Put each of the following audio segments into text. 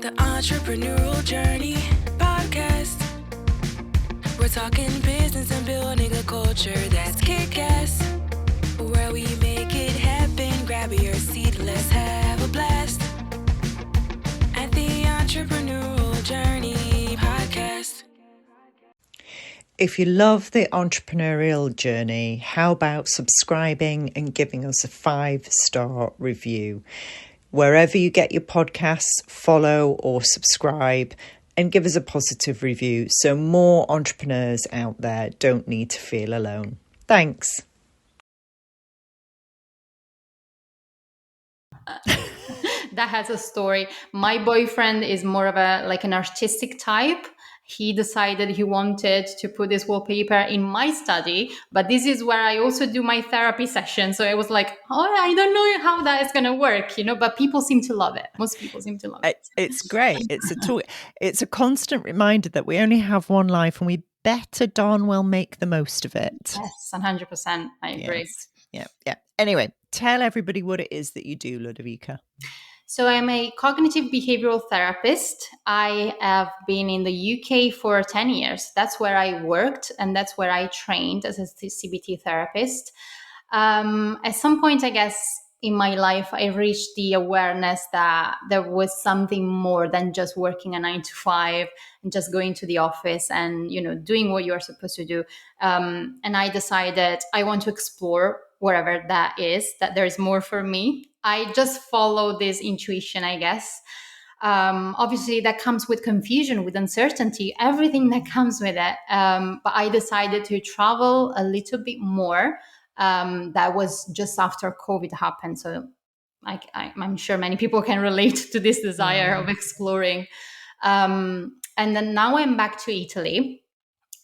The Entrepreneurial Journey podcast. We're talking business and building a culture that's kick-ass. Where we make it happen, grab your seat, let's have a blast. At the Entrepreneurial Journey podcast. If you love the entrepreneurial journey, how about subscribing and giving us a 5-star review? Wherever you get your podcasts, follow or subscribe and give us a positive review so more entrepreneurs out there don't need to feel alone. Thanks. That has a story. My boyfriend is more of an artistic type. He decided he wanted to put this wallpaper in my study, but this is where I also do my therapy session. So I was like, oh, I don't know how that is going to work, but people seem to love it. Most people seem to love it. It's great. It's a constant reminder that we only have one life and we better darn well make the most of it. Yes, 100%. I agree. Yes. Yeah. Anyway, tell everybody what it is that you do, Ludovica. So I'm a cognitive behavioural therapist. I have been in the UK for 10 years. That's where I worked and that's where I trained as a CBT therapist. At some point, I guess, in my life, I reached the awareness that there was something more than just working a 9 to 5 and just going to the office and, doing what you're supposed to do. And I decided I want to explore wherever that is, that there is more for me. I just follow this intuition, I guess. Obviously, that comes with confusion, with uncertainty, everything that comes with it. But I decided to travel a little bit more. That was just after COVID happened. So I'm sure many people can relate to this desire of exploring. And then now I'm back to Italy.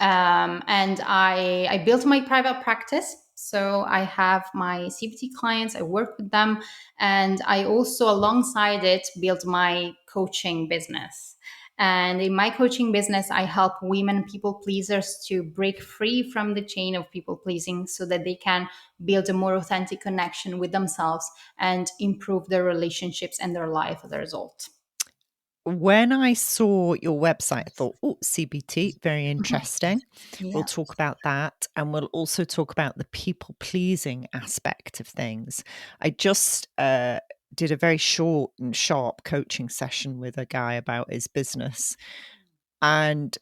And I built my private practice. So I have my CBT clients, I work with them, and I also, alongside it, built my coaching business. And in my coaching business, I help women people pleasers to break free from the chain of people pleasing so that they can build a more authentic connection with themselves and improve their relationships and their life as a result. When I saw your website, I thought, CBT, very interesting. Yeah. We'll talk about that. And we'll also talk about the people-pleasing aspect of things. I just did a very short and sharp coaching session with a guy about his business. And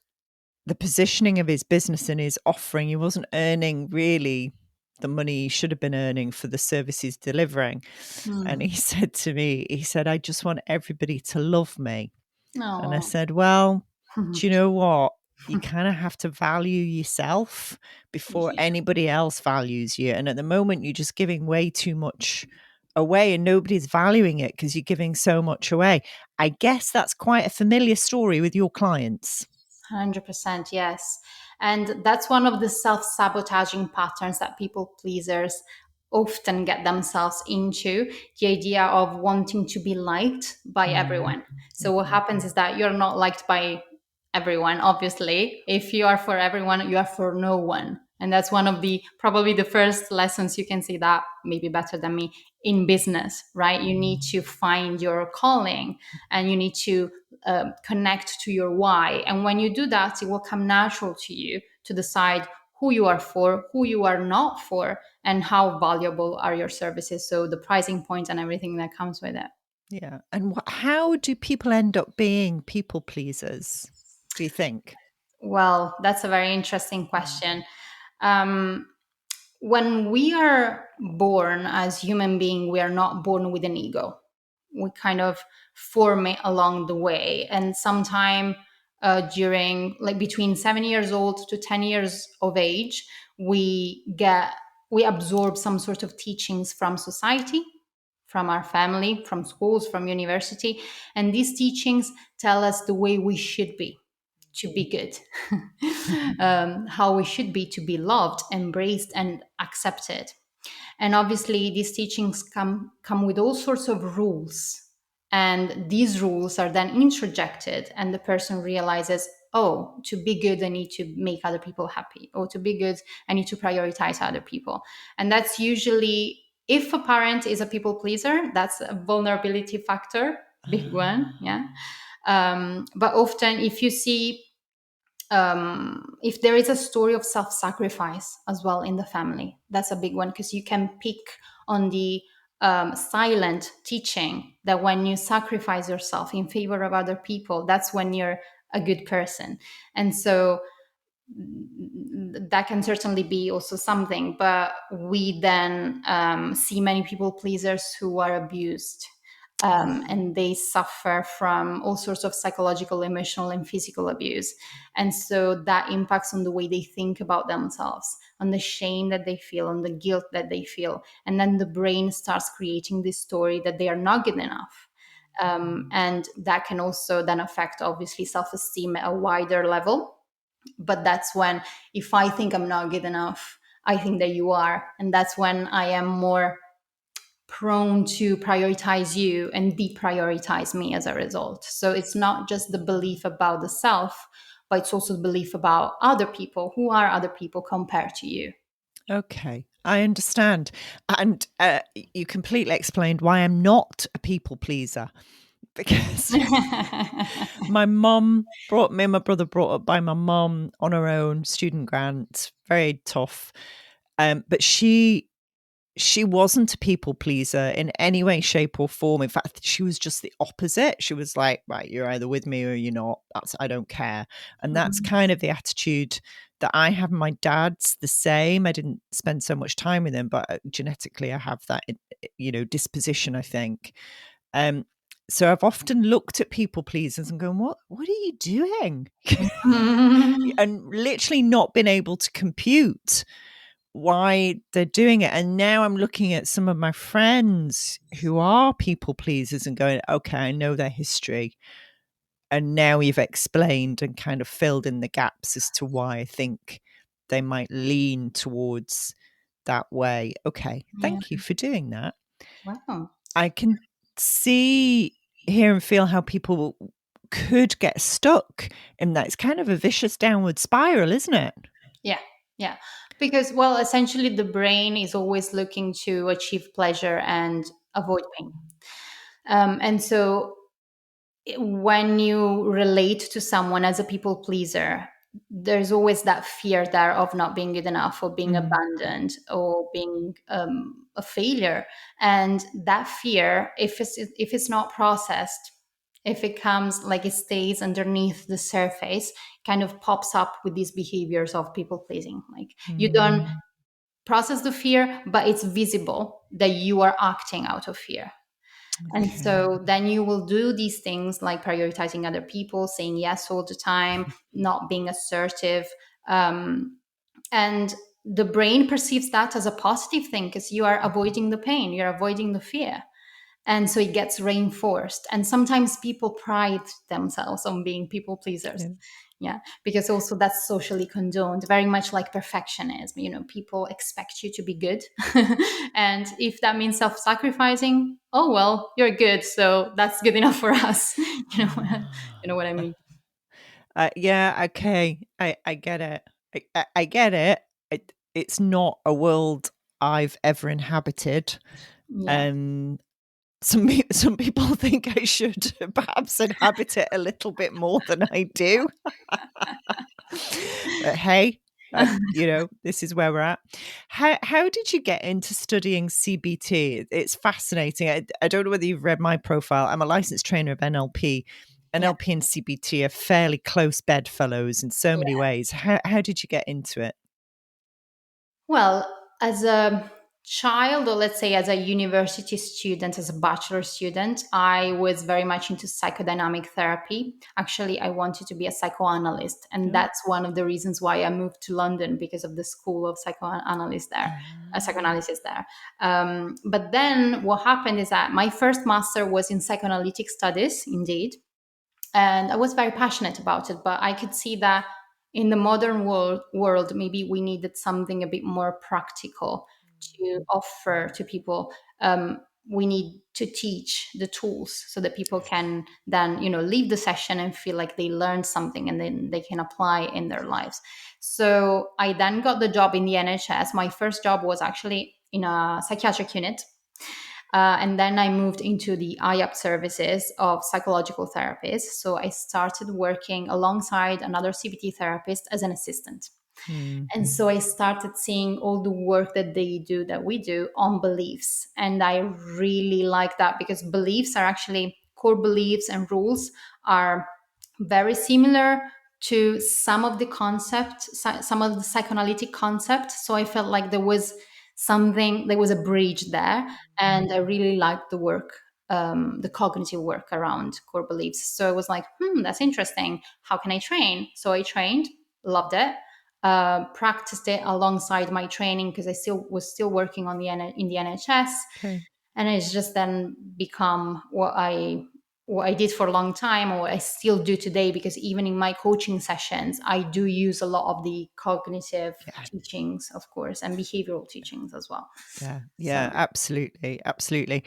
the positioning of his business and his offering, he wasn't earning really the money he should have been earning for the service he's delivering. And he said to me, I just want everybody to love me. Aww. And I said, well, do you know what? You kind of have to value yourself before anybody else values you. And at the moment, you're just giving way too much away and nobody's valuing it because you're giving so much away. I guess that's quite a familiar story with your clients. 100%, yes. And that's one of the self-sabotaging patterns that people pleasers often get themselves into, the idea of wanting to be liked by everyone. So what happens is that you're not liked by everyone, obviously. If you are for everyone, you are for no one. And that's one of probably the first lessons you can see that maybe better than me in business, right? You need to find your calling and you need to connect to your why. And when you do that, it will come natural to you to decide who you are for, who you are not for, and how valuable are your services. So the pricing point and everything that comes with it. Yeah. And how do people end up being people pleasers, do you think? Well, that's a very interesting question. When we are born as human beings, we are not born with an ego. We kind of form it along the way. And sometime during between 7 years old to 10 years of age, we absorb some sort of teachings from society, from our family, from schools, from university. And these teachings tell us the way we should be to be good, how we should be to be loved, embraced, and accepted. And obviously, these teachings come with all sorts of rules. And these rules are then introjected, and the person realizes, oh, to be good, I need to make other people happy. Oh, to be good, I need to prioritize other people. And that's usually, if a parent is a people pleaser, that's a vulnerability factor, big one, yeah. But often, if you see, if there is a story of self-sacrifice as well in the family, that's a big one, because you can pick on the silent teaching that when you sacrifice yourself in favor of other people, that's when you're a good person. And so that can certainly be also something, but we then see many people pleasers who are abused, and they suffer from all sorts of psychological, emotional, and physical abuse. And so that impacts on the way they think about themselves, on the shame that they feel, on the guilt that they feel. And then the brain starts creating this story that they are not good enough. And that can also then affect, obviously, self-esteem at a wider level. But that's when, if I think I'm not good enough, I think that you are. And that's when I am more prone to prioritize you and deprioritize me as a result. So it's not just the belief about the self, but it's also the belief about other people. Who are other people compared to you? Okay, I understand. And you completely explained why I'm not a people pleaser. Because my mum brought me and my brother brought up by my mum on her own, student grant, very tough. But she wasn't a people pleaser in any way, shape, or form. In fact, she was just the opposite. She was like, right, you're either with me or you're not. I don't care. And that's kind of the attitude that I have. My dad's the same. I didn't spend so much time with him, but genetically I have that, disposition, I think. So I've often looked at people pleasers and gone, what are you doing? And literally not been able to compute why they're doing it. And now I'm looking at some of my friends who are people pleasers and going, okay, I know their history. And now you've explained and kind of filled in the gaps as to why I think they might lean towards that way. Okay, thank you for doing that. Wow. I can see, hear and feel how people could get stuck in that. It's kind of a vicious downward spiral, isn't it? Yeah. Because, well, essentially the brain is always looking to achieve pleasure and avoid pain. And so when you relate to someone as a people pleaser, there's always that fear there of not being good enough, or being abandoned, or being a failure. And that fear, if it's not processed, if it comes, like, it stays underneath the surface, kind of pops up with these behaviors of people pleasing. Like, you don't process the fear, but it's visible that you are acting out of fear. And so then you will do these things like prioritizing other people, saying yes all the time, not being assertive. And the brain perceives that as a positive thing, because you are avoiding the pain, you're avoiding the fear. And so it gets reinforced. And sometimes people pride themselves on being people pleasers. Yeah, because also that's socially condoned, very much like perfectionism. People expect you to be good. And if that means self-sacrificing, oh, well, you're good, so that's good enough for us. You know what I mean? Yeah, okay. I get it. I get it. It's not a world I've ever inhabited. Yeah. Some people think I should perhaps inhabit it a little bit more than I do. But hey, this is where we're at. How did you get into studying CBT? It's fascinating. I don't know whether you've read my profile. I'm a licensed trainer of NLP. NLP and CBT are fairly close bedfellows in so many ways. How did you get into it? Well, as a child, or let's say as a university student, as a bachelor student, I was very much into psychodynamic therapy. Actually, I wanted to be a psychoanalyst. And that's one of the reasons why I moved to London, because of the school of psychoanalysis there. But then what happened is that my first master was in psychoanalytic studies, indeed. And I was very passionate about it, but I could see that in the modern world, maybe we needed something a bit more practical to offer to people. We need to teach the tools so that people can then, leave the session and feel like they learned something, and then they can apply in their lives. So I then got the job in the NHS. My first job was actually in a psychiatric unit. And then I moved into the IAP services of psychological therapists. So I started working alongside another CBT therapist as an assistant. Mm. And so I started seeing all the work that they do, that we do on beliefs. And I really like that, because beliefs are actually core beliefs and rules are very similar to some of the concepts, some of the psychoanalytic concepts. So I felt like there was something, there was a bridge there. And I really liked the work, the cognitive work around core beliefs. So I was like, that's interesting. How can I train? So I trained, loved it, practiced it alongside my training, because I was still working on in the NHS, Okay. and it's just then become what I did for a long time, or what I still do today. Because even in my coaching sessions, I do use a lot of the cognitive Yeah. teachings, of course, and behavioral teachings as well. Yeah. So Yeah. Absolutely. Absolutely.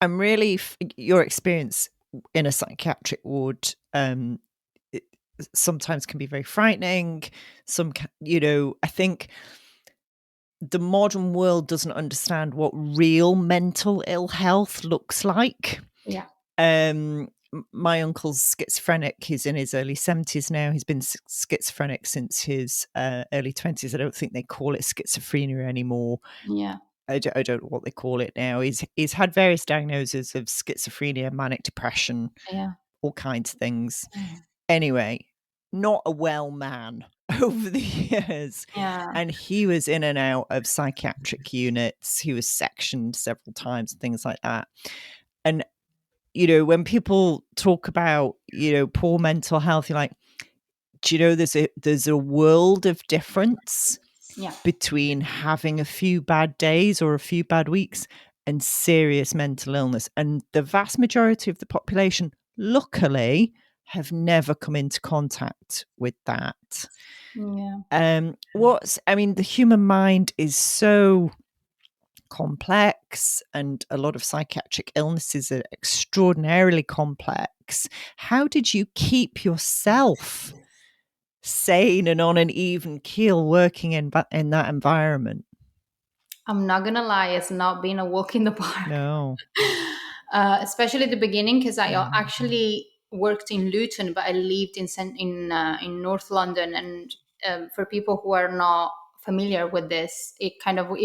I'm really your experience in a psychiatric ward. It sometimes can be very frightening. I think the modern world doesn't understand what real mental ill health looks like. yeah, My uncle's schizophrenic. He's in his early 70s now. He's been schizophrenic since his early 20s. I don't think they call it schizophrenia anymore. yeah, I don't know what they call it now. He's had various diagnoses of schizophrenia, manic depression, yeah, all kinds of things. yeah, Anyway, not a well man over the years. yeah. And he was in and out of psychiatric units. He was sectioned several times, things like that. And, when people talk about, poor mental health, you're like, do you know there's a world of difference Yeah. between having a few bad days or a few bad weeks and serious mental illness. And the vast majority of the population, luckily, have never come into contact with that. Yeah. The human mind is so complex, and a lot of psychiatric illnesses are extraordinarily complex. How did you keep yourself sane and on an even keel working in that environment? I'm not gonna lie, it's not been a walk in the park. No. Especially at the beginning, because I actually worked in Luton, but I lived in North London. And for people who are not familiar with this, it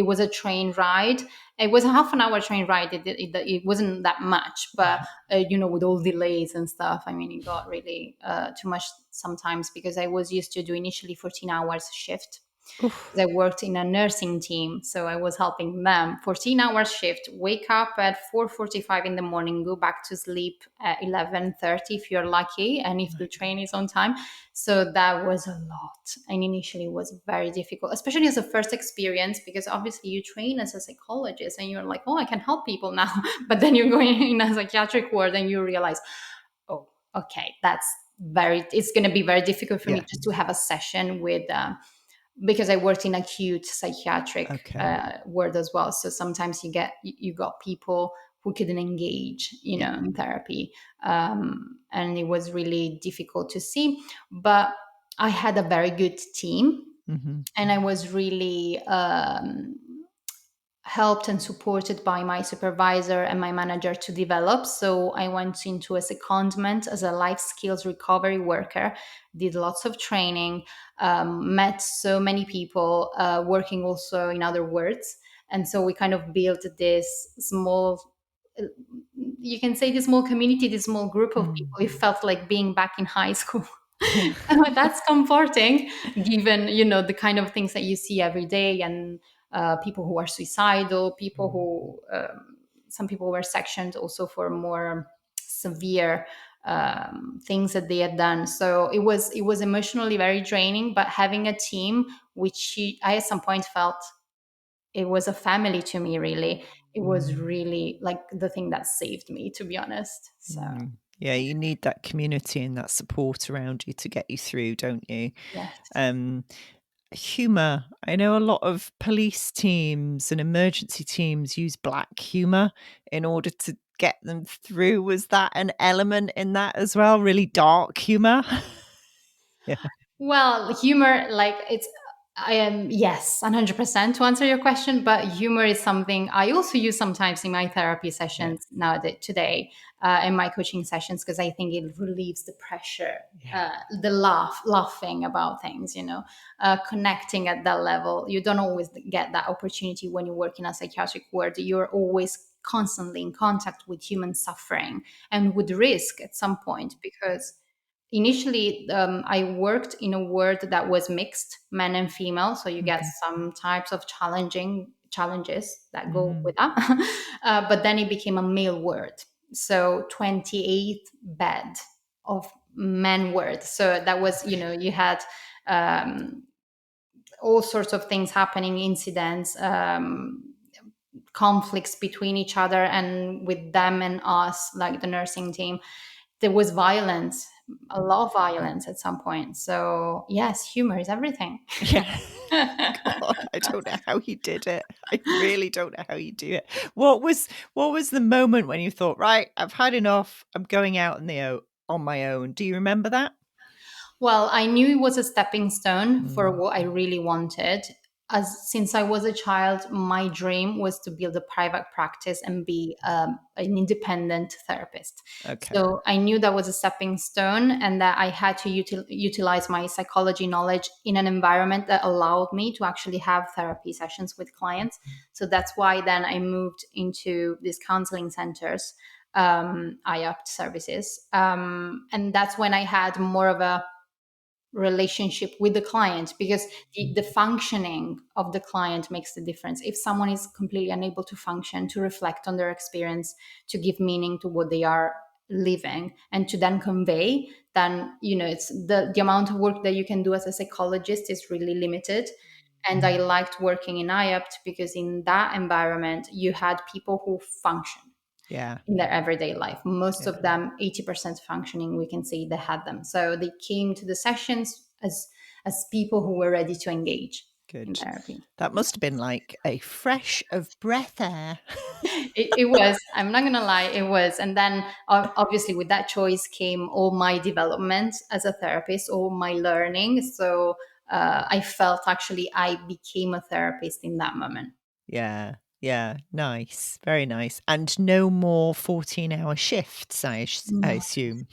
was a train ride. It was a half an hour train ride. It wasn't that much, but with all delays and stuff, I mean, it got really too much sometimes, because I was used to do initially 14 hours shift. Oof. I worked in a nursing team, so I was helping them. 14-hour shift, wake up at 4:45 in the morning, go back to sleep at 11:30 if you're lucky, and if the train is on time. So that was a lot. And initially it was very difficult, especially as a first experience, because obviously you train as a psychologist and you're like, oh, I can help people now. But then you're going in a psychiatric ward and you realize, oh, okay, it's going to be very difficult for me Yeah. just to have a session with because I worked in acute psychiatric Okay. ward as well. So sometimes you got people who couldn't engage, in therapy, and it was really difficult to see. But I had a very good team, Mm-hmm. and I was really helped and supported by my supervisor and my manager to develop. So I went into a secondment as a life skills recovery worker, did lots of training, met so many people working also in other wards. And so we kind of built this small, you can say this small community, this small group of people. It felt like being back in high school. Yeah. That's comforting, given the kind of things that you see every day, and people who are suicidal, people who some people were sectioned also for more severe things that they had done. So it was emotionally very draining, but having a team, which I at some point felt it was a family to me, really. It was really like the thing that saved me, to be honest. So Yeah, you need that community and that support around you to get you through, don't you? yes. Humour. I know a lot of police teams and emergency teams use black humour in order to get them through. Was that an element in that as well? Really dark humour? Yeah. Well, humor, like I am, yes, 100% to answer your question. But humor is something I also use sometimes in my therapy Yeah. sessions today, in my coaching sessions, because I think it relieves the pressure, Yeah. the laughing about things, connecting at that level. You don't always get that opportunity when you work in a psychiatric ward. You're always constantly in contact with human suffering and with risk at some point, because initially I worked in a ward that was mixed, men and female, so you get Okay. some types of challenges that go Mm. with that. But then it became a male ward, so 28 bed of men ward. So that was, you had um, all sorts of things happening, incidents, conflicts between each other and with them and us, like the nursing team. There was violence, a lot of violence at some point. So yes, humor is everything. Yeah. God, I don't know how you did it. I really don't know how you do it. What was the moment when you thought, right, I've had enough. I'm going out on my own. Do you remember that? Well, I knew it was a stepping stone for Mm. what I really wanted. As since I was a child, my dream was to build a private practice and be an independent therapist. Okay. So I knew that was a stepping stone, and that I had to utilize my psychology knowledge in an environment that allowed me to actually have therapy sessions with clients. So that's why then I moved into these counseling centers, IOPT services, and that's when I had more of a relationship with the client, because the functioning of the client makes the difference. If someone is completely unable to function, to reflect on their experience, to give meaning to what they are living, and to then convey, then it's the amount of work that you can do as a psychologist is really limited. And I liked working in IAPT because in that environment you had people who function Yeah. in their everyday life. Most Yeah. of them, 80% functioning, we can say they had them. So they came to the sessions as people who were ready to engage in Good. therapy. That must have been like a fresh of breath air. It was, I'm not gonna lie, it was. And then obviously with that choice came all my development as a therapist, all my learning. So I felt actually I became a therapist in that moment. Yeah. Yeah. Nice. Very nice. And no more 14-hour shifts, I No. assume.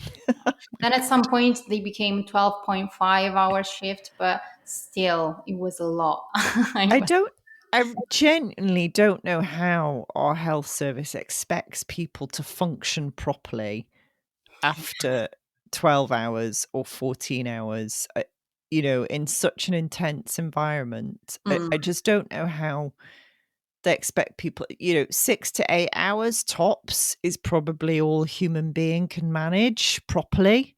Then at some point they became 12.5 hour shift, but still it was a lot. I don't I genuinely don't know how our health service expects people to function properly after 12 hours or 14 hours, in such an intense environment. I Mm, just don't know how they expect people, 6 to 8 hours tops is probably all a human being can manage properly.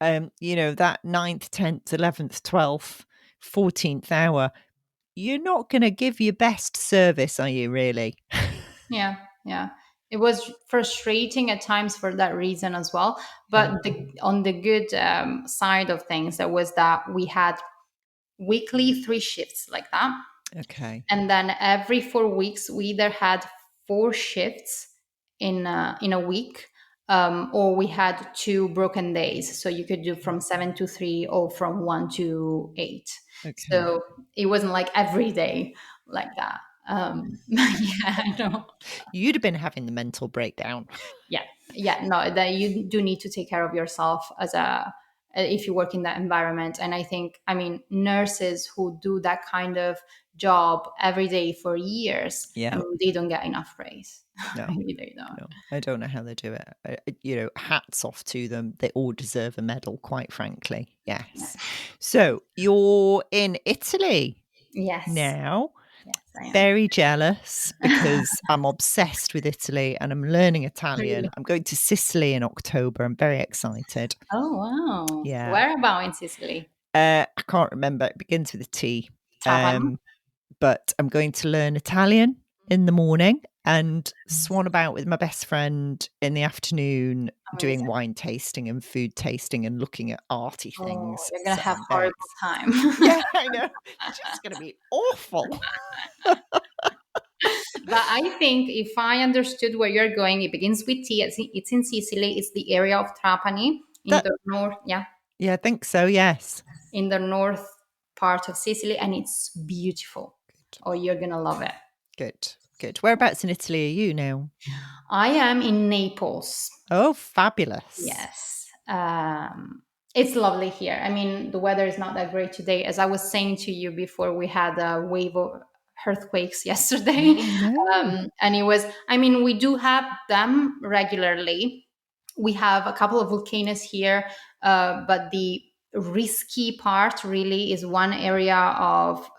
That ninth, 10th, 11th, 12th, 14th hour, you're not going to give your best service, are you really? yeah, yeah. It was frustrating at times for that reason as well. Yeah. But on the good side of things, there was that we had weekly 3 shifts like that. Okay. And then every 4 weeks, we either had 4 shifts in a week, or we had 2 broken days. So you could do from 7 to 3 or from 1 to 8. Okay. So it wasn't like every day like that. Yeah, I know. You'd have been having the mental breakdown. Yeah, yeah, no, that you do need to take care of yourself as a if you work in that environment. And I think, I mean, nurses who do that kind of job every day for years, Yeah. they don't get enough praise. No. Really, they don't. No. I don't know how they do it. Hats off to them. They all deserve a medal, quite frankly. Yes. So you're in Italy Yes, now. yes, I am. Very jealous because I'm obsessed with Italy and I'm learning Italian. Really? I'm going to Sicily in October. I'm very excited. Oh wow, Yeah. where about in Sicily? I can't remember. It begins with a T. Trapani. But I'm going to learn Italian in the morning and swan about with my best friend in the afternoon, doing Amazing. wine tasting and food tasting and looking at arty Oh, things. you're gonna So have I'm very horrible excited. time. Yeah, I know. It's just going to be awful. But I think if I understood where you're going, it begins with T. It's in Sicily. It's the area of Trapani in That the north. Yeah, Yeah, I think so. Yes. in the north part of Sicily, and it's beautiful. Oh, you're going to love it. Good. Whereabouts in Italy are you now? I am in Naples. Oh, fabulous. Yes. It's lovely here. I mean, the weather is not that great today. As I was saying to you before, we had a wave of earthquakes yesterday. Oh, no. And it was, I mean, we do have them regularly. We have a couple of volcanoes here, but the risky part really is one area of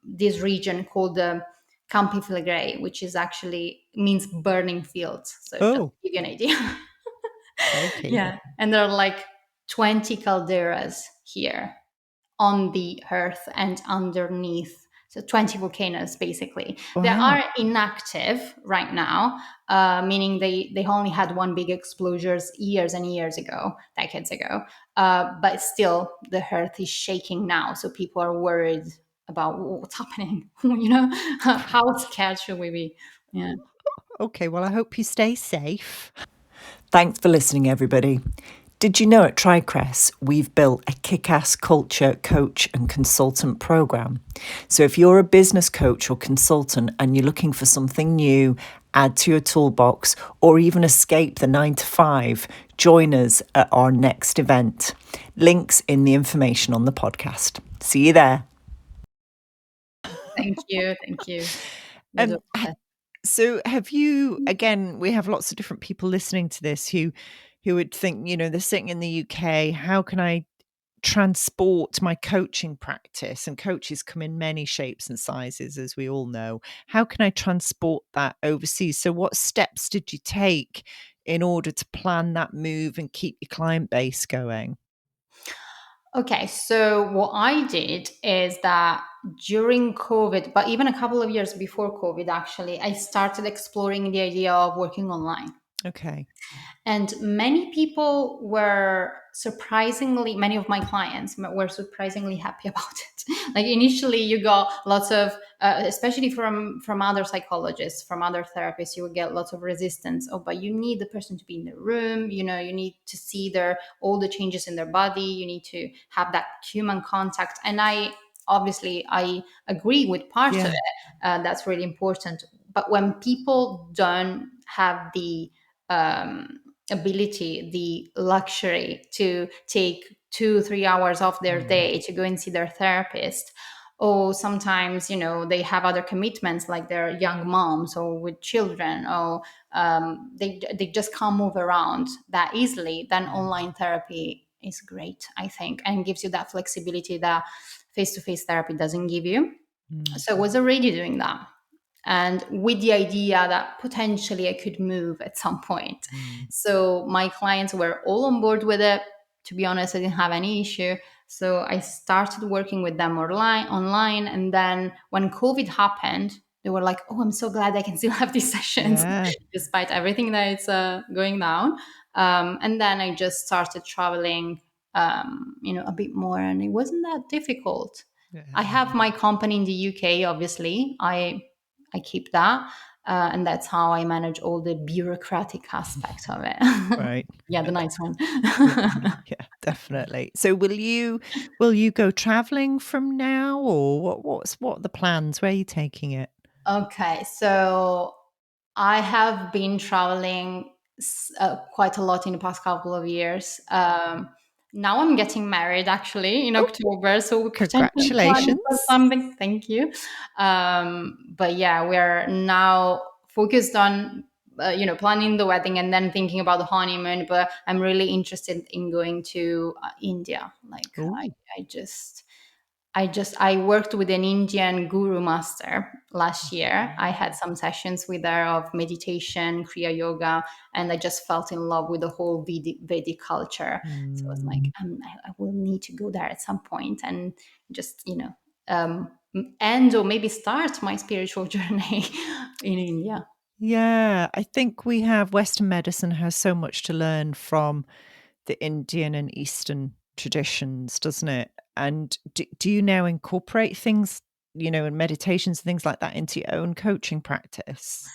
this region called the Campi Flegrei, which is actually means burning fields. So just to give you an idea. Crikey. Yeah. And there are like 20 calderas here on the earth and underneath. So 20 volcanoes, basically. Wow. They are inactive right now, meaning they only had one big explosion years and years ago, decades ago. But still, the earth is shaking now. So people are worried about what's happening. How scared should we be? Yeah. Okay, well, I hope you stay safe. Thanks for listening, everybody. Did you know at TriCrest, we've built a kick-ass culture, coach and consultant program? So if you're a business coach or consultant and you're looking for something new, add to your toolbox, or even escape the 9 to 5, join us at our next event. Links in the information on the podcast. See you there. Thank you. Thank you. So have you, again, we have lots of different people listening to this who would think, they're sitting in the UK, how can I transport my coaching practice? And coaches come in many shapes and sizes, as we all know. How can I transport that overseas? So what steps did you take in order to plan that move and keep your client base going? Okay, so what I did is that during COVID, but even a couple of years before COVID, actually, I started exploring the idea of working online. Okay. And many people were many of my clients were surprisingly happy about it. Like initially you got lots of, especially from other psychologists, from other therapists, you would get lots of resistance. Oh, but you need the person to be in the room, you need to see all the changes in their body. You need to have that human contact. And I agree with part of it. That's really important. But when people don't have the ability, the luxury to take 2-3 hours off their day to go and see their therapist, or sometimes they have other commitments like they're young moms or with children, or they just can't move around that easily, then online therapy is great, I think, and gives you that flexibility that face-to-face therapy doesn't give you. So I was already doing that, and with the idea that potentially I could move at some point. So my clients were all on board with it. To be honest, I didn't have any issue. So I started working with them online. And then when COVID happened, they were like, oh, I'm so glad I can still have these sessions despite everything that is going down. And then I just started traveling, a bit more, and it wasn't that difficult. I have my company in the UK, obviously. I keep that. And that's how I manage all the bureaucratic aspect of it. Right. Yeah, the nice one. Yeah, definitely. So will you go traveling from now, or what are the plans? Where are you taking it? Okay, so I have been traveling quite a lot in the past couple of years. Now I'm getting married actually in October, so we potentially planning for Congratulations. something. Thank you. But yeah, we're now focused on planning the wedding and then thinking about the honeymoon. But I'm really interested in going to India. Like I worked with an Indian guru master last year. I had some sessions with her of meditation, Kriya yoga, and I just felt in love with the whole Vedic culture. So I was like, I will need to go there at some point and just, end or maybe start my spiritual journey in India. Yeah, I think Western medicine has so much to learn from the Indian and Eastern traditions, doesn't it? And do you now incorporate things, and meditations and things like that into your own coaching practice?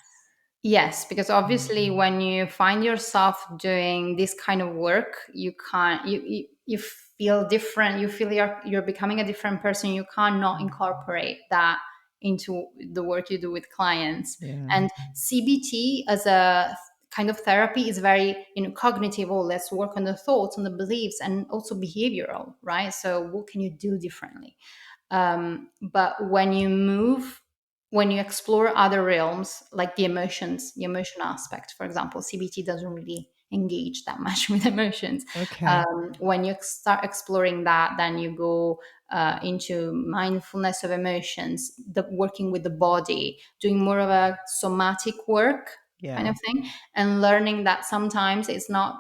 Yes, because obviously when you find yourself doing this kind of work, you can't you feel different, you feel you're becoming a different person, you can't not incorporate that into the work you do with clients. Yeah. And CBT as a kind of therapy is very, cognitive. Oh, let's work on the thoughts, on the beliefs, and also behavioral, right? So what can you do differently? But when you explore other realms, like the emotions, the emotion aspect, for example, CBT doesn't really engage that much with emotions. Okay. When you start exploring that, then you go into mindfulness of emotions, the working with the body, doing more of a somatic work kind Yeah. of thing, and learning that sometimes it's not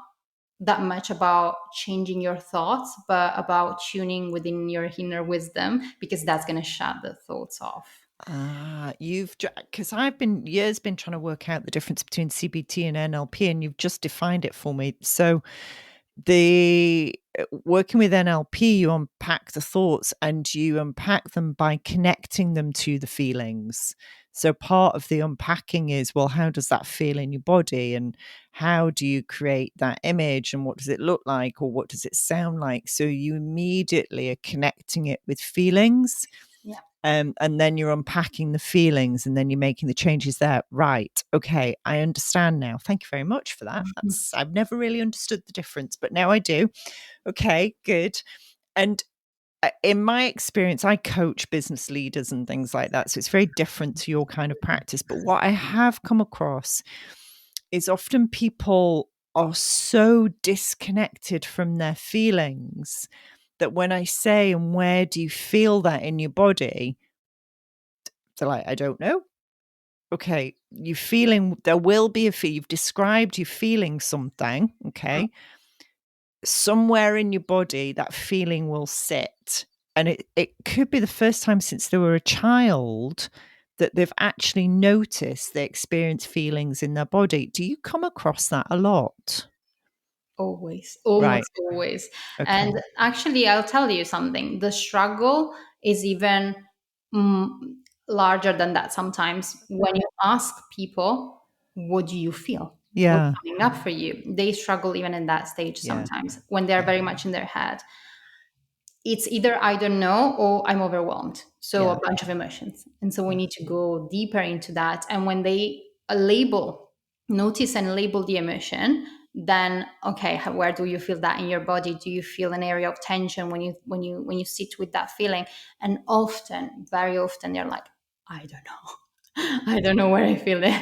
that much about changing your thoughts, but about tuning within your inner wisdom, because that's going to shut the thoughts off. Because I've been years been trying to work out the difference between CBT and NLP, and you've just defined it for me. So the working with NLP, you unpack the thoughts and you unpack them by connecting them to the feelings. So part of the unpacking is, well, how does that feel in your body, and how do you create that image, and what does it look like, or what does it sound like? So you immediately are connecting it with feelings. Yeah. And then you're unpacking the feelings, and then you're making the changes there. Right. Okay. I understand now. Thank you very much for that. I've never really understood the difference, but now I do. Okay, good. And in my experience, I coach business leaders and things like that. So it's very different to your kind of practice. But what I have come across is often people are so disconnected from their feelings that when I say, and where do you feel that in your body? They're like, I don't know. Okay, you feeling, there will be a feel. You've described you feeling something. Okay. Somewhere in your body, that feeling will sit. And it could be the first time since they were a child that they've actually noticed they experience feelings in their body. Do you come across that a lot? Always, Right. almost always. Okay. And actually, I'll tell you something. The struggle is even mm, larger than that sometimes. When you ask people, what do you feel? What's Yeah. coming up for you? They struggle even in that stage Yeah. sometimes when they're Yeah. very much in their head. It's either I don't know or I'm overwhelmed. So Yeah. a bunch of emotions. And so we Yeah. need to go deeper into that. And when they notice and label the emotion, then okay, where do you feel that in your body? Do you feel an area of tension when you sit with that feeling? And often, very often, they're like, I don't know. I don't know where I feel it.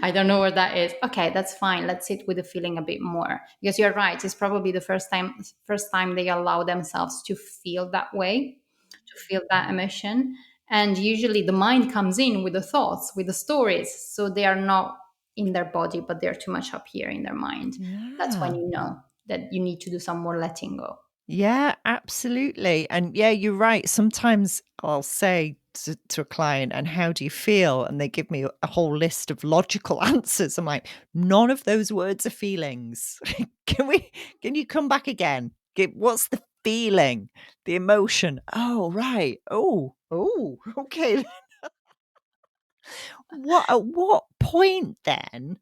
I don't know where that is. Okay, that's fine. Let's sit with the feeling a bit more. Because you're right. It's probably the first time they allow themselves to feel that way, to feel that emotion. And usually the mind comes in with the thoughts, with the stories. So they are not in their body, but they're too much up here in their mind. That's when Yeah. you know that you need to do some more letting go. Yeah, absolutely. And yeah, you're right. Sometimes I'll say to a client, and how do you feel? And they give me a whole list of logical answers. I'm like, none of those words are feelings. Can you come back again? What's the feeling? The emotion. Oh, right. Oh, okay. At what point then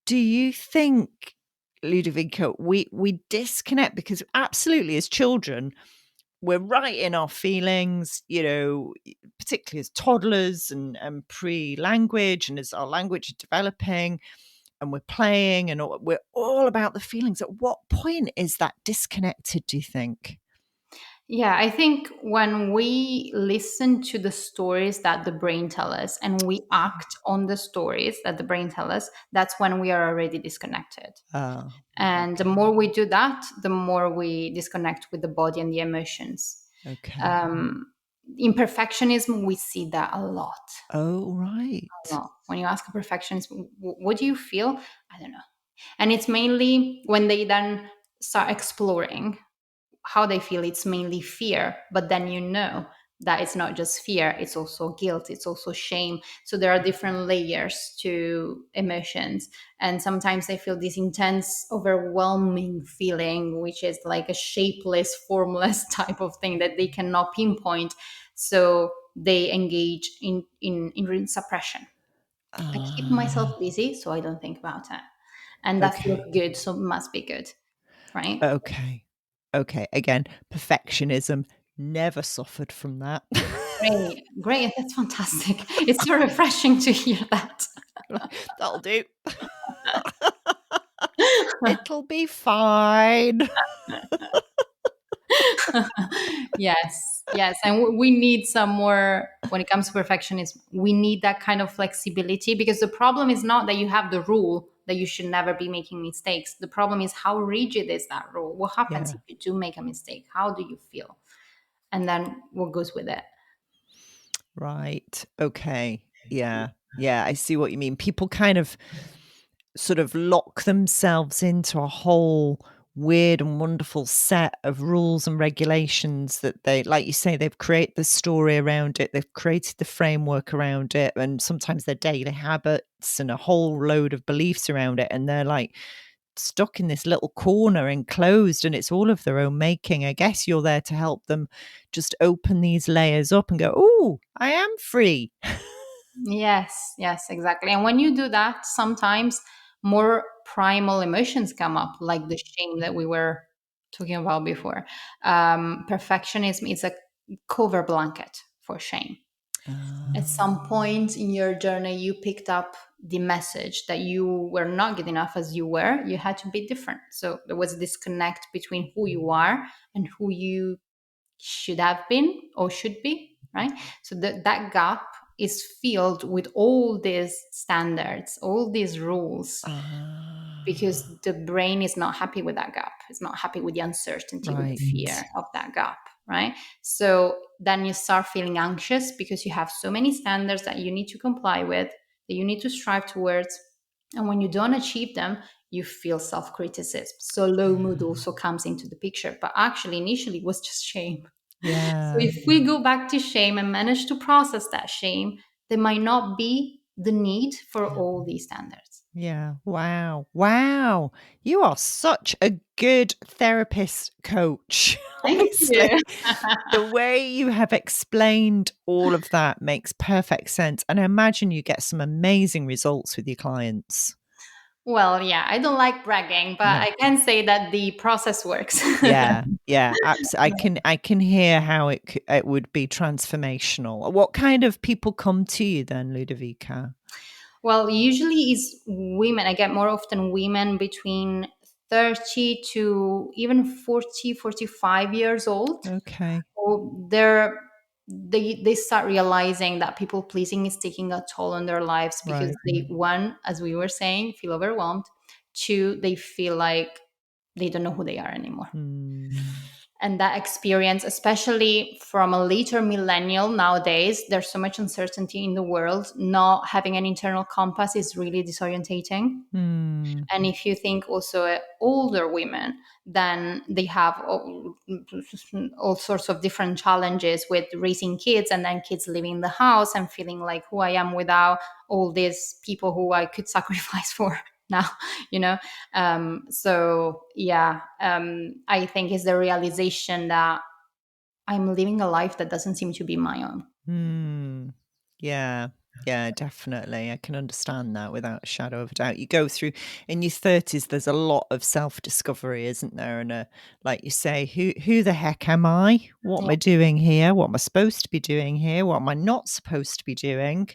do you think, Ludovica, we disconnect? Because absolutely, as children, we're right in our feelings, particularly as toddlers and pre-language, and as our language is developing, and we're playing, and we're all about the feelings. At what point is that disconnected, do you think? Yeah, I think when we listen to the stories that the brain tell us and we act on the stories that the brain tell us, that's when we are already disconnected. Oh, And the okay. more we do that, the more we disconnect with the body and the emotions. Okay. Um, in perfectionism, we see that a lot. Oh, right. A lot. When you ask a perfectionist, what do you feel? I don't know. And it's mainly when they then start exploring how they feel, it's mainly fear, but then that it's not just fear, it's also guilt, it's also shame. So there are different layers to emotions, and sometimes they feel this intense overwhelming feeling, which is like a shapeless formless type of thing that they cannot pinpoint. So they engage in suppression. I keep myself Ah, busy so I don't think about it, and that feels okay. good, so it must be good, right? Okay. Okay, again, perfectionism, never suffered from that. Great, great. That's fantastic. It's so refreshing to hear that. That'll do. It'll be fine. Yes, yes. And we need some more, when it comes to perfectionism, we need that kind of flexibility, because the problem is not that you have the rule that you should never be making mistakes. The problem is, how rigid is that rule? What happens Yeah. if you do make a mistake? How do you feel? And then what goes with it? Right. Okay. Yeah. Yeah. I see what you mean. People kind of sort of lock themselves into a whole weird and wonderful set of rules and regulations that they, like you say, they've created the story around it, they've created the framework around it, and sometimes their daily habits and a whole load of beliefs around it. And they're like stuck in this little corner, enclosed, and it's all of their own making. I guess you're there to help them just open these layers up and go, oh, I am free. Yes, yes, exactly. And when you do that, sometimes more primal emotions come up, like the shame that we were talking about before. Perfectionism is a cover blanket for shame. At some point in your journey, you picked up the message that you were not good enough as you were. You had to be different. So there was a disconnect between who you are and who you should have been or should be, right? So that gap is filled with all these standards, all these rules, because the brain is not happy with that gap. It's not happy with the uncertainty, with the Right. fear of that gap, right? So then you start feeling anxious because you have so many standards that you need to comply with, that you need to strive towards. And when you don't achieve them, you feel self-criticism. So low mood also comes into the picture. But actually, initially, it was just shame. So Yeah. if we go back to shame and manage to process that shame, there might not be the need for all these standards. Yeah. Wow. Wow. You are such a good therapist coach. Thank you. Honestly, the way you have explained all of that makes perfect sense. And I imagine you get some amazing results with your clients. Well, yeah, I don't like bragging, but No. I can say that the process works. Yeah. Yeah. Absolutely. I can hear how it would be transformational. What kind of people come to you then, Ludovica? Well, usually is women. I get more often women between 30 to even 40, 45 years old. Okay. So they start realizing that people pleasing is taking a toll on their lives, because Right. they, one, as we were saying, feel overwhelmed. Two, they feel like they don't know who they are anymore. Hmm. And that experience, especially from a later millennial nowadays, there's so much uncertainty in the world. Not having an internal compass is really disorientating. Hmm. And if you think also older women, then they have all sorts of different challenges with raising kids, and then kids leaving the house and feeling like, who I am without all these people who I could sacrifice for now, you know. So yeah, I think it's the realization that I'm living a life that doesn't seem to be my own. Hmm. Yeah. Yeah, definitely. I can understand that without a shadow of a doubt. You go through in your 30s, there's a lot of self-discovery, isn't there? And like you say, who the heck am I? What am Yeah. I doing here? What am I supposed to be doing here? What am I not supposed to be doing?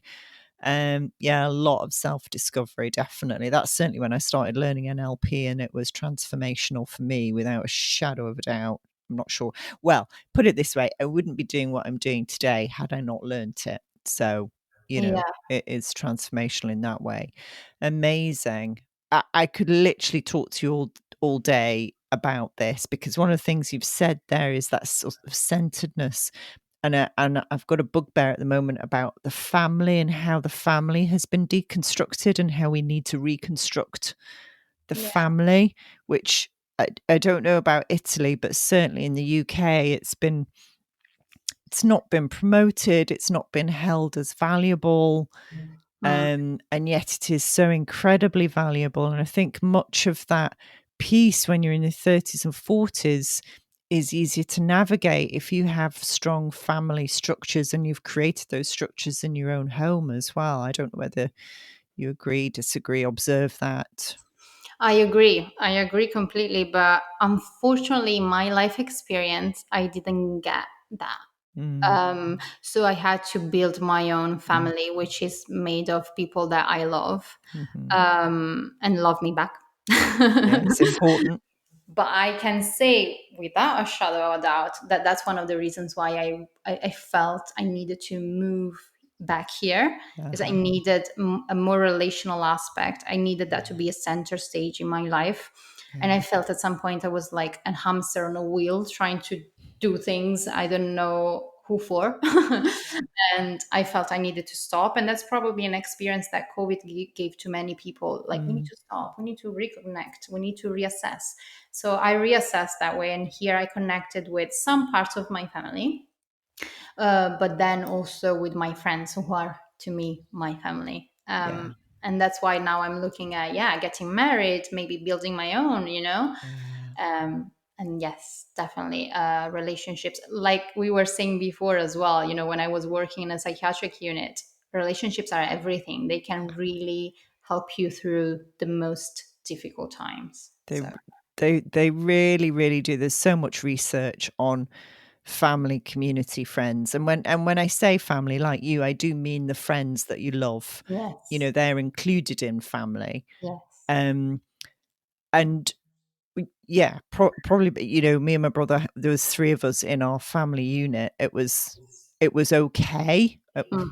Yeah, a lot of self-discovery, definitely. That's certainly when I started learning NLP, and it was transformational for me without a shadow of a doubt. I'm not sure. Well, put it this way, I wouldn't be doing what I'm doing today had I not learnt it. So, Yeah. it is transformational in that way. Amazing. I could literally talk to you all day about this, because one of the things you've said there is that sort of centeredness. And I've got a bugbear at the moment about the family and how the family has been deconstructed and how we need to reconstruct the Yeah. family, which I don't know about Italy, but certainly in the UK, it's not been promoted, it's not been held as valuable. Mm. And yet it is so incredibly valuable. And I think much of that piece when you're in the 30s and 40s is easier to navigate if you have strong family structures and you've created those structures in your own home as well. I don't know whether you agree, disagree, observe that. I agree. I agree completely. But unfortunately, in my life experience, I didn't get that. Mm, So I had to build my own mm, family, which is made of people that I love, mhm. and love me back. Yeah, it's important. But I can say without a shadow of a doubt that that's one of the reasons why I felt I needed to move back here, because I Uh-huh. needed a more relational aspect. I needed that to be a center stage in my life. And I Yeah. felt at some point I was like a hamster on a wheel trying to do things I don't know who for. And I felt I needed to stop. And that's probably an experience that COVID gave to many people. Like, we need Mm, to stop, we need to reconnect, we need to reassess. So I reassessed that way. And here I connected with some parts of my family, but then also with my friends who are, to me, my family. yeah. And that's why now I'm looking at, yeah, getting married, maybe building my own, Yeah. and yes, definitely relationships, like we were saying before as well. When I was working in a psychiatric unit, relationships are everything. They can really help you through the most difficult times. They So they really, really do. There's so much research on family, community, friends. And when I say family, like you, I do mean the friends that you love. yes, They're included in family. yes. Um, and yeah, probably, me and my brother, there was three of us in our family unit. It was okay. Mm.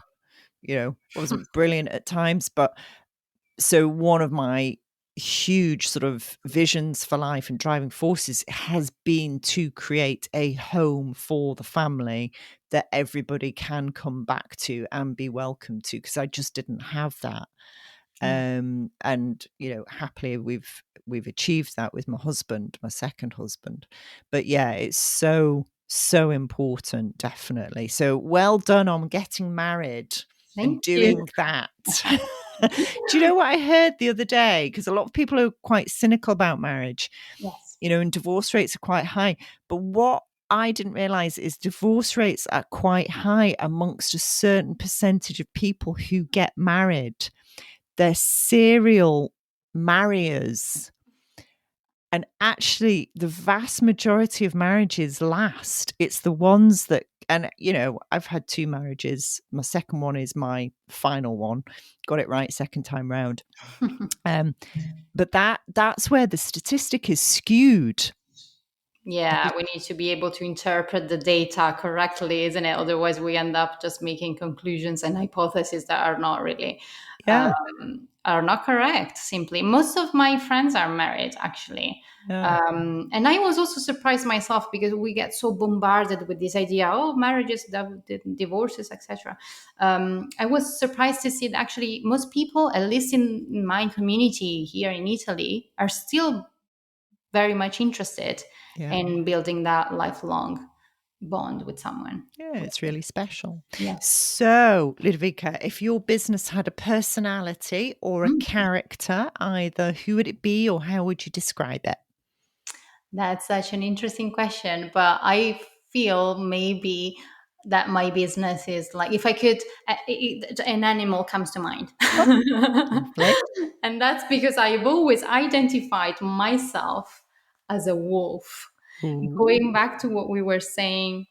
Wasn't brilliant at times, but so one of my huge sort of visions for life and driving forces has been to create a home for the family that everybody can come back to and be welcome to, because I just didn't have that. Yeah. And happily we've achieved that with my husband, my second husband. But yeah, it's so important, definitely. So well done on getting married and Thank you. doing that. Do you know what I heard the other day? Because a lot of people are quite cynical about marriage, Yes. and divorce rates are quite high. But what I didn't realize is divorce rates are quite high amongst a certain percentage of people who get married. They're serial marriers. And actually, the vast majority of marriages last. It's the ones that, and I've had two marriages. My second one is my final one. Got it right second time round. But that's where the statistic is skewed. Yeah, Because, we need to be able to interpret the data correctly, isn't it? Otherwise, we end up just making conclusions and hypotheses that are not really yeah, are not correct. Simply, most of my friends are married, actually, yeah, and I was also surprised myself because we get so bombarded with this idea: oh, marriages, divorces, etc. I was surprised to see that actually most people, at least in my community here in Italy, are still very much interested yeah. in building that lifelong bond with someone. Yeah, it's really special. Yes. So, Ludovica, if your business had a personality or a Mm, character, either who would it be or how would you describe it? that's such an interesting question, but I feel maybe that my business is like, if I could, an animal comes to mind. Oh, lovely. And that's because I've always identified myself as a wolf. Going Ooh, back to what we were saying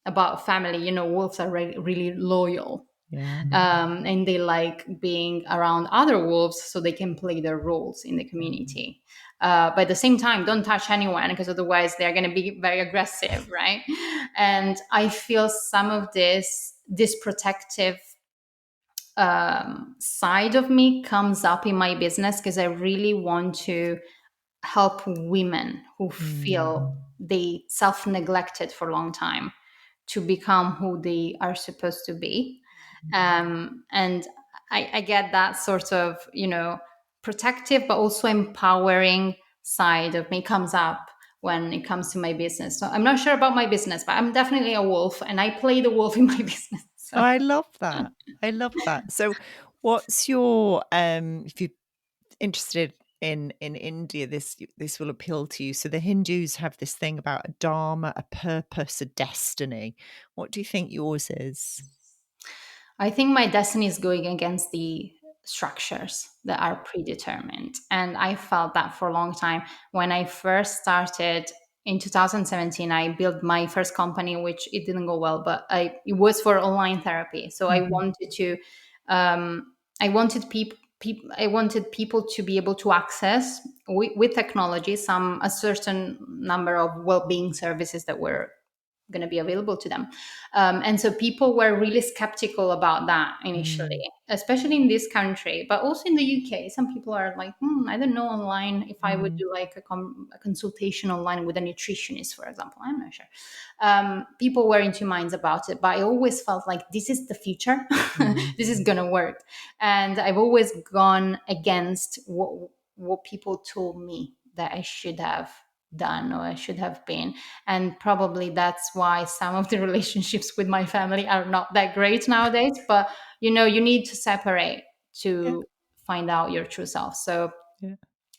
about family, wolves are really loyal. yeah, And they like being around other wolves so they can play their roles in the mm, community. But at the same time, don't touch anyone because otherwise they're going to be very aggressive, right? And I feel some of this protective side of me comes up in my business because I really want to help women who mm, feel they self-neglected for a long time to become who they are supposed to be. And I get that sort of protective but also empowering side of me comes up when it comes to my business. So I'm not sure about my business, but I'm definitely a wolf and I play the wolf in my business. So I love that. I love that. So, what's your if you're interested in India, this will appeal to you. So the Hindus have this thing about a dharma, a purpose, a destiny. What do you think yours is? I think my destiny is going against the structures that are predetermined. And I felt that for a long time. When I first started in 2017, I built my first company, which it didn't go well, but it was for online therapy. So I wanted to, I wanted people to be able to access with technology a certain number of well-being services that were going to be available to them. And so people were really skeptical about that initially, especially in this country, but also in the UK. Some people are like, I don't know online if I would do like a consultation online with a nutritionist, for example. I'm not sure. People were in two minds about it, but I always felt like this is the future. This is going to work. And I've always gone against what people told me that I should have done or I should have been. And probably that's why some of the relationships with my family are not that great nowadays. But you need to separate to find out your true self. So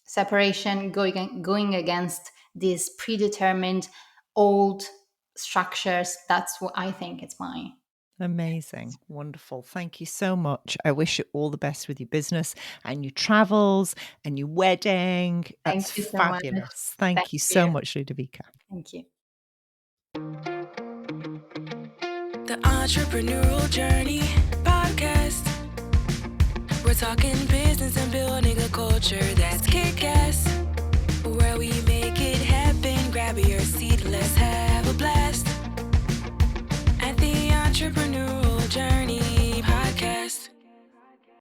separation, going against these predetermined old structures, that's what I think it's mine. Amazing. Wonderful. Thank you so much. I wish you all the best with your business and your travels and your wedding. Thank That's you so much. fabulous. Thank you so much, Ludovica. Thank you. The Entrepreneurial Journey podcast. We're talking business and building a culture